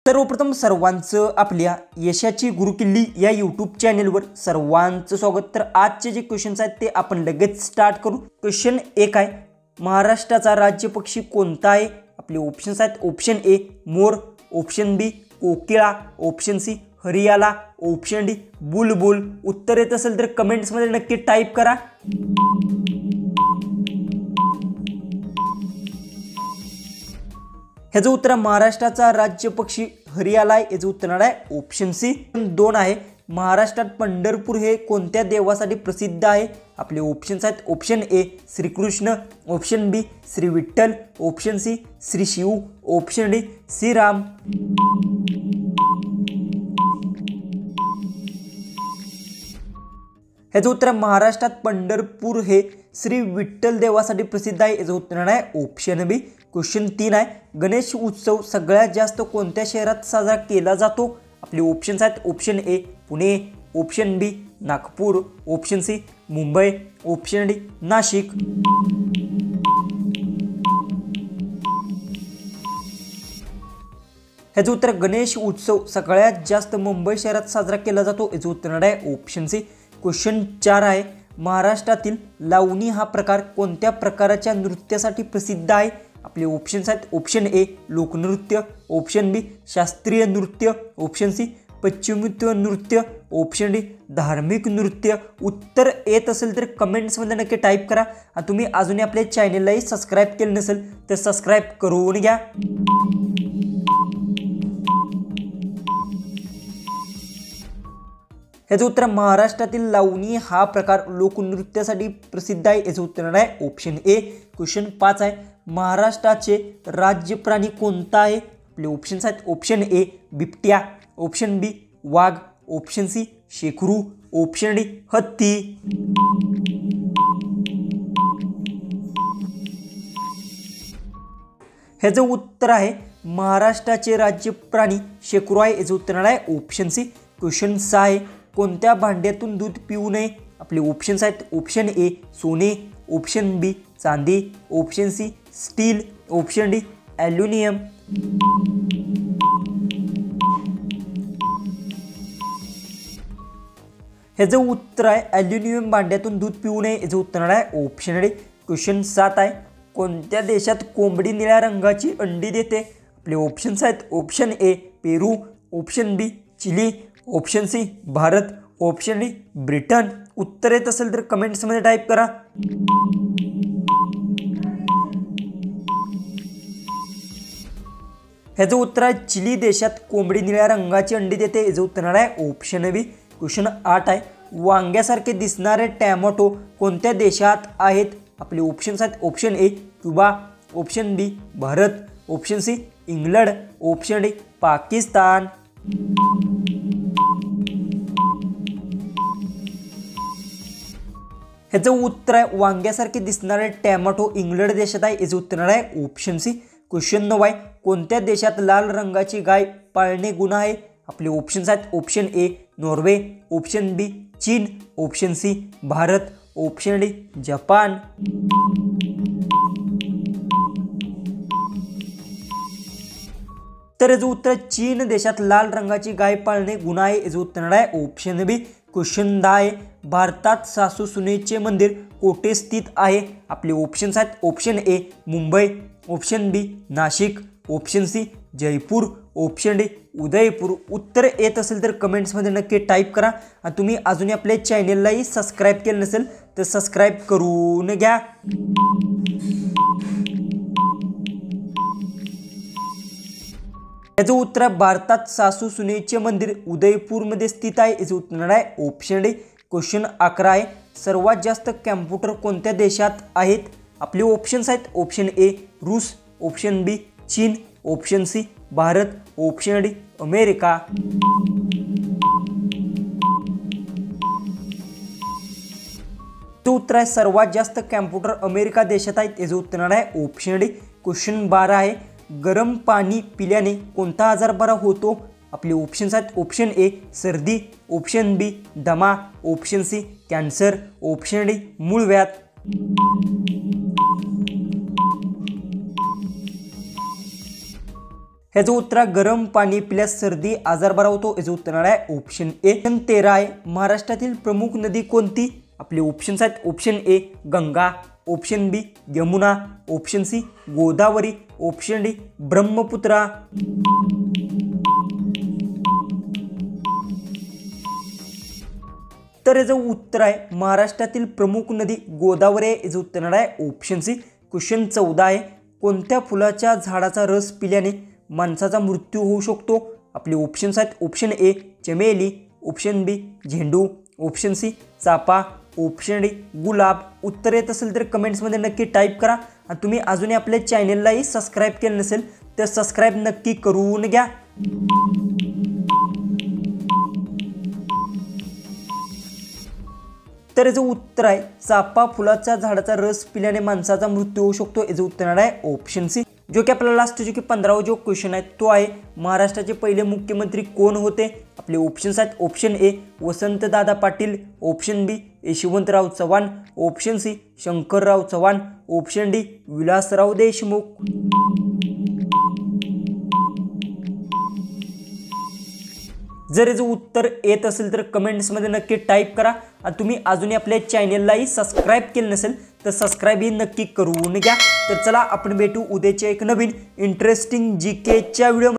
सर्वप्रथम सर्वांचं आपल्या यशाची गुरुकिल्ली या यूट्यूब चॅनलवर सर्वांचं स्वागत। तर आजचे जे क्वेश्चन्स आहेत ते आपण लगेच स्टार्ट करू। क्वेश्चन 1 आहे, महाराष्ट्राचा राज्य पक्षी कोणता आहे? आपले ऑप्शन्स आहेत, ऑप्शन ए मोर, ऑप्शन बी कोकिळा, ऑप्शन सी हरियाला, ऑप्शन डी बुलबुल। उत्तर येत असेल तर कमेंट्समध्ये नक्की टाईप करा। ह्याचं उत्तर महाराष्ट्राचा राज्य पक्षी हरियाला आहे। याचं उत्तर आहे ऑप्शन सी। 2 आहे, महाराष्ट्रात पंढरपूर हे कोणत्या देवासाठी प्रसिद्ध आहे? आपले ऑप्शन्स आहेत, option A Shrikrishna, option B Shri Vitthal, option C Shri Shiv, option D Shriram. ह्याचं उत्तर महाराष्ट्रात पंढरपूर हे श्री विठ्ठल देवासाठी प्रसिद्ध आहे। याचं उत्तर आहे ऑप्शन बी। क्वेश्चन 3 आहे, गणेश उत्सव सगळ्यात जास्त कोणत्या शहरात साजरा केला जातो? आपले ऑप्शन्स आहेत, option A Pune, option B Nagpur, option C Mumbai, option D Nashik. ह्याचं उत्तर गणेश उत्सव सगळ्यात जास्त मुंबई शहरात साजरा केला जातो। याचं उत्तर आहे ऑप्शन सी। क्वेश्चन 4 आहे, महाराष्ट्रातील लावणी हा प्रकार कोणत्या प्रकारच्या नृत्यासाठी प्रसिद्ध आहे? आपले ऑप्शन्स आहेत, ऑप्शन ए लोकनृत्य, ऑप्शन बी शास्त्रीय नृत्य, ऑप्शन सी पश्चिमोत्तर नृत्य, ऑप्शन डी धार्मिक नृत्य। उत्तर येत असेल तर कमेंट्समध्ये नक्की टाईप करा। आणि तुम्ही अजूनही आपल्या चॅनललाही सबस्क्राईब केलं नसेल तर सबस्क्राईब करून घ्या। याचं उत्तर महाराष्ट्रातील लावणी हा प्रकार लोकनृत्यासाठी प्रसिद्ध आहे। याचं उत्तर आहे ऑप्शन ए। क्वेश्चन 5 आहे, महाराष्ट्राचे राज्य प्राणी कोणता आहे? आपले ऑप्शन्स आहेत, ऑप्शन ए बिबट्या, ऑप्शन बी वाघ, ऑप्शन सी शेकरू, ऑप्शन डी हत्ती। ह्याचं उत्तर आहे महाराष्ट्राचे राज्य प्राणी शेकरू आहे। याचं उत्तर आहे ऑप्शन सी। क्वेश्चन 6 आहे, कोणत्या भांड्यातून दूध पिऊ नये? आपले ऑप्शन्स आहेत, ऑप्शन ए सोने, ऑप्शन बी चांदी, option C steel, option D aluminium. ह्याचं उत्तर आहे ॲल्युमिनियम भांड्यातून दूध पिऊ नये। याचं उत्तर आहे ऑप्शन डी। क्वेश्चन 7 आहे, कोणत्या देशात कोंबडी निळ्या रंगाची अंडी देते? आपले ऑप्शन्स आहेत, option A Peru, option B Chile, option C Bharat, option D Britain. उत्तर येत असेल तर कमेंट्समध्ये टाईप करा। ह्याचं उत्तर आहे चिली देशात कोंबडी निळ्या रंगाची अंडी देते। याचं उत्तर आहे ऑप्शन बी। क्वेश्चन 8 आहे, वांग्यासारखे दिसणारे टॅमॅटो कोणत्या देशात आहेत? आपले ऑप्शन्स आहेत, option A Cuba, option B Bharat, option C England, option D Pakistan. ह्याचं उत्तर आहे वांग्यासारखे दिसणारे टॅमॅटो इंग्लंड देशात आहे। याचं उत्तर आहे ऑप्शन सी। क्वेश्चन 9 आहे, कोणत्या देशात लाल रंगाची गाय पाळणे गुन्हा आहे? आपले ऑप्शन्स आहेत, option A Norway, option B चीन, option C Bharat, option D Japan. तर याचं उत्तर चीन देशात लाल रंगाची गाय पाळणे गुन्हा आहे। याचं उत्तर आहे ऑप्शन बी। क्वेश्चन 10 आहे, भारतात सासू सुनेचे मंदिर कोठे स्थित आहे? आपले ऑप्शन्स आहेत, option A Mumbai, option B Nashik, option C Jaipur, option D Udaipur. उत्तर येत असेल तर कमेंट्समध्ये नक्की टाईप करा। आणि तुम्ही अजूनही आपल्या चॅनललाही सबस्क्राईब केलं नसेल तर सबस्क्राईब करून घ्या। याचं उत्तर आहे भारतात सासू सुनेचे मंदिर उदयपूरमध्ये स्थित आहे। याचं उत्तर आहे ऑप्शन डी। क्वेश्चन 11 आहे, सर्वात जास्त कॅम्प्युटर कोणत्या देशात आहेत? आपले ऑप्शन्स आहेत, ऑप्शन ए रूस, ऑप्शन बी चीन, option C Bharat, option D America. तो उत्तर आहे सर्वात जास्त कॅम्प्युटर अमेरिका देशात आहेत। याचं उत्तर आहे ऑप्शन डी। क्वेश्चन 12 आहे, गरम पाणी पिल्याने कोणता आजार बरा होतो? आपले ऑप्शन्स आहेत, ऑप्शन ए सर्दी, ऑप्शन बी दमा, option C cancer, option D मूळव्याध। ह्याचं उत्तर आहे गरम पाणी पिल्यास सर्दी आजार बरा होतो। याचं उत्तर आहे ऑप्शन ए। 13 आहे महाराष्ट्रातील प्रमुख नदी कोणती? आपले ऑप्शन्स आहेत option A Ganga, option B Yamuna, option C Godavari, option D Brahmaputra. तर याचं उत्तर आहे महाराष्ट्रातील प्रमुख नदी गोदावरी आहे। याचं उत्तर आहे ऑप्शन सी। क्वेश्चन 14 आहे कोणत्या फुलाच्या झाडाचा रस पिल्याने माणसाचा मृत्यू होऊ शकतो? आपले ऑप्शन्स आहेत ऑप्शन ए चमेली, ऑप्शन बी झेंडू, ऑप्शन सी चाफा, ऑप्शन डी गुलाब। उत्तर येत असेल तर कमेंट्समध्ये नक्की टाईप करा आणि तुम्ही अजूनही आपल्या चॅनललाही सबस्क्राईब केलं नसेल तर सबस्क्राईब नक्की करून घ्या। तर याचं उत्तर आहे चाफा फुलाच्या झाडाचा रस पिल्याने माणसाचा मृत्यू होऊ शकतो। याचं उत्तर आहे ऑप्शन सी। जो की आपला लास्ट जो की 15वा जो क्वेश्चन आहे तो आहे महाराष्ट्राचे पहिले मुख्यमंत्री कोण होते? आपले ऑप्शन्स आहेत option A Vasantdada Patil, option B Yashwantrao Chavan, option C Shankarrao Chavan, option D Vilasrao Deshmukh. जर याचं उत्तर येत असेल तर कमेंट्समध्ये नक्की टाईप करा आणि तुम्ही अजूनही आपल्या चॅनललाही सबस्क्राईब केलं नसेल तर सबस्क्राईबही नक्की करून घ्या। तर चला आपण भेटू उद्याच्या एक नवीन इंटरेस्टिंग जीकेच्या व्हिडिओ।